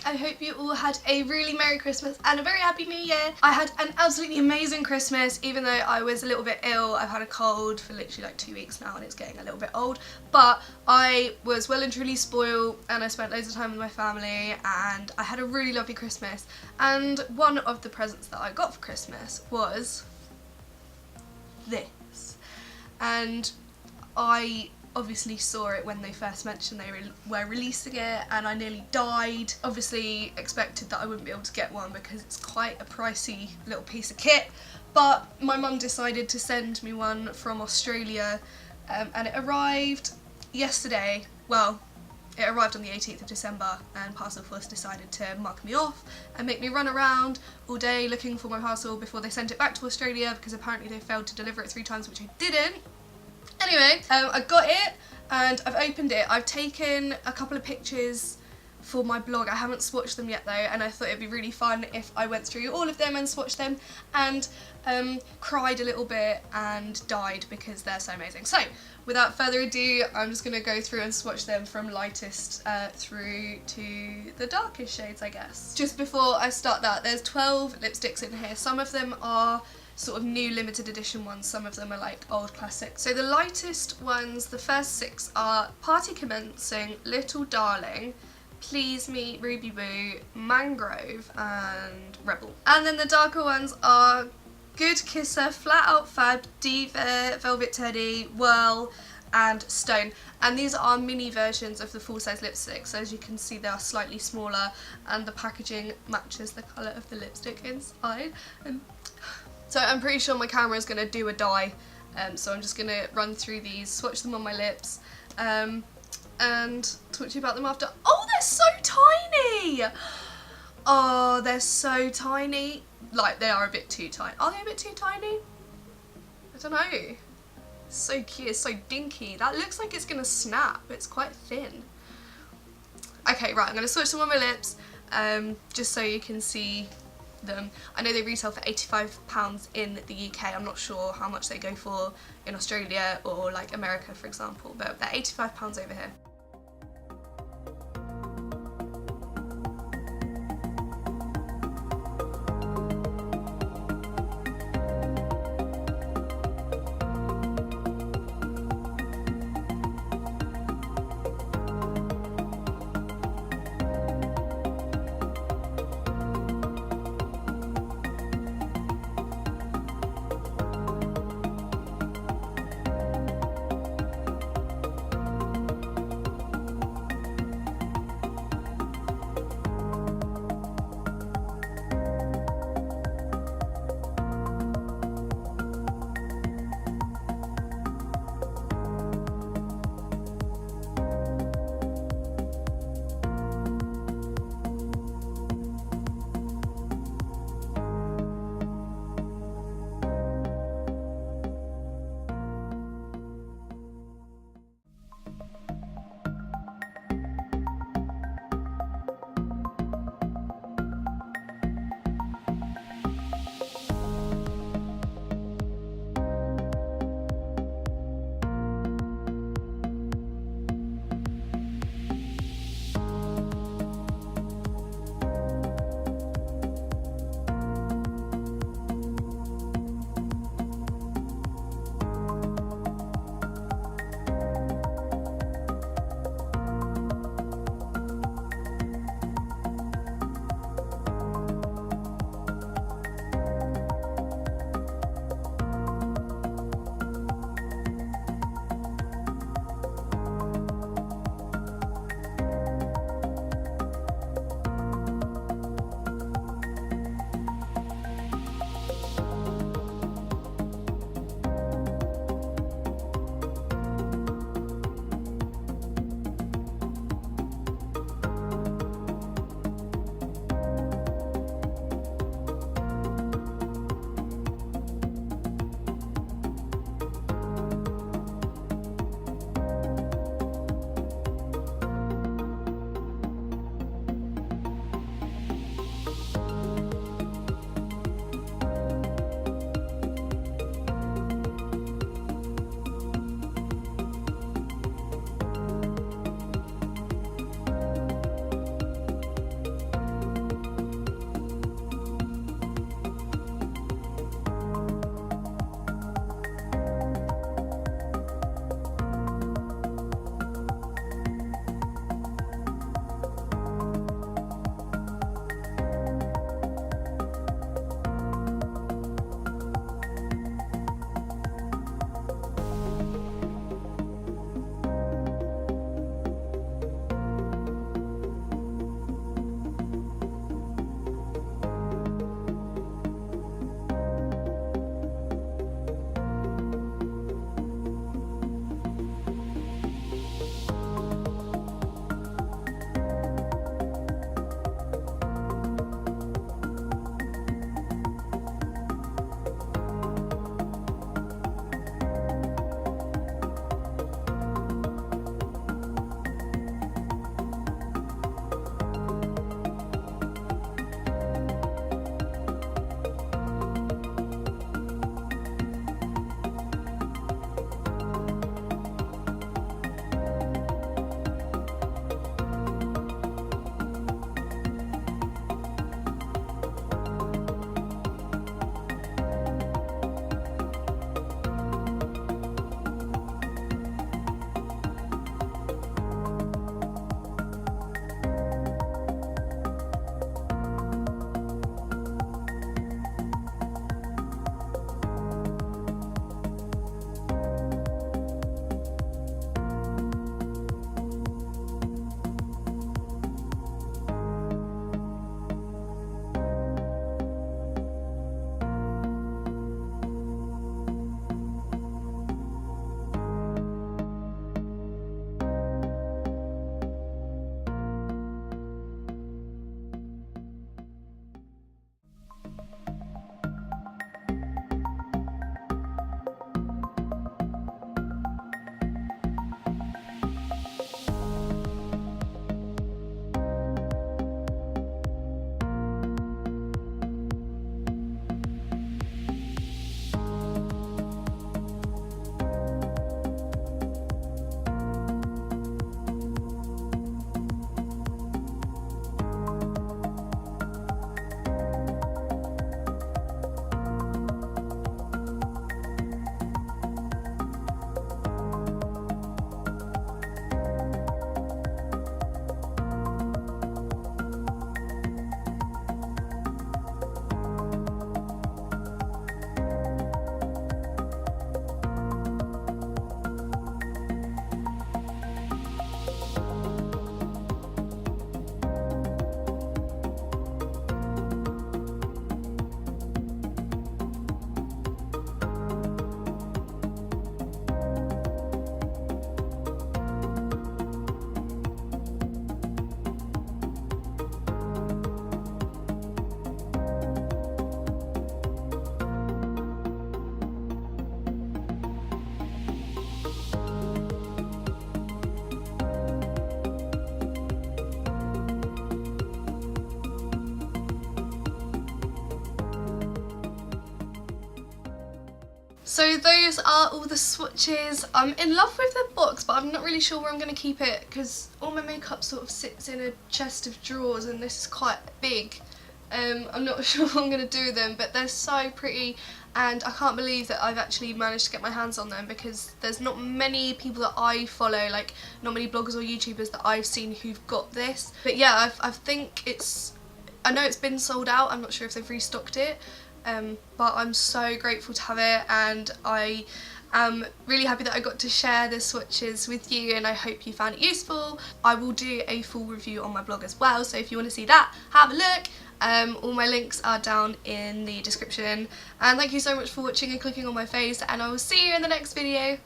back. I hope you all had a really Merry Christmas and a very Happy New Year. I had an absolutely amazing Christmas, even though I was a little bit ill. I've had a cold for literally like 2 weeks now and it's getting a little bit old. But I was well and truly spoiled and I spent loads of time with my family and I had a really lovely Christmas. And one of the presents that I got for Christmas was this. And I obviously saw it when they first mentioned they were releasing it and I nearly died. Obviously expected that I wouldn't be able to get one because it's quite a pricey little piece of kit, but my mum decided to send me one from Australia and it arrived yesterday. Well, it arrived on the 18th of December and Parcel Force decided to mug me off and make me run around all day looking for my parcel before they sent it back to Australia because apparently they failed to deliver it 3 times, which I didn't. Anyway, I got it and I've opened it. I've taken a couple of pictures for my blog. I haven't swatched them yet though, and I thought it'd be really fun if I went through all of them and swatched them and cried a little bit and died because they're so amazing. So without further ado, I'm just going to go through and swatch them from lightest through to the darkest shades, I guess. Just before I start that, there's 12 lipsticks in here. Some of them are sort of new limited edition ones, some of them are like old classics. So the lightest ones, the first 6 are Party Commencing, Little Darling, Please Me, Ruby Boo, Mangrove and Rebel. And then the darker ones are Good Kisser, Out Fab, Diva, Velvet Teddy, Whirl and Stone. And these are mini versions of the full-size lipsticks, so as you can see they are slightly smaller and the packaging matches the colour of the lipstick inside. So I'm pretty sure my camera is going to do a die, so I'm just going to run through these, swatch them on my lips, and talk to you about them after. Oh, they're so tiny! Oh, they're so tiny. Like, they are a bit too tiny. Are they a bit too tiny? I don't know. It's so cute, it's so dinky. That looks like it's going to snap. It's quite thin. Okay, right, I'm going to swatch them on my lips, just so you can see them. I know they retail for £85 in the UK. I'm not sure how much they go for in Australia or like America, for example, but they're £85 over here. So those are all the swatches. I'm in love with the box, but I'm not really sure where I'm going to keep it because all my makeup sort of sits in a chest of drawers and this is quite big. I'm not sure what I'm going to do with them, but they're so pretty and I can't believe that I've actually managed to get my hands on them because there's not many people that I follow, like not many bloggers or YouTubers that I've seen who've got this. But yeah, I think I know it's been sold out, I'm not sure if they've restocked it, but I'm so grateful to have it and I am really happy that I got to share the swatches with you and I hope you found it useful. I will do a full review on my blog as well, so if you want to see that, have a look. All my links are down in the description and thank you so much for watching and clicking on my face and I will see you in the next video.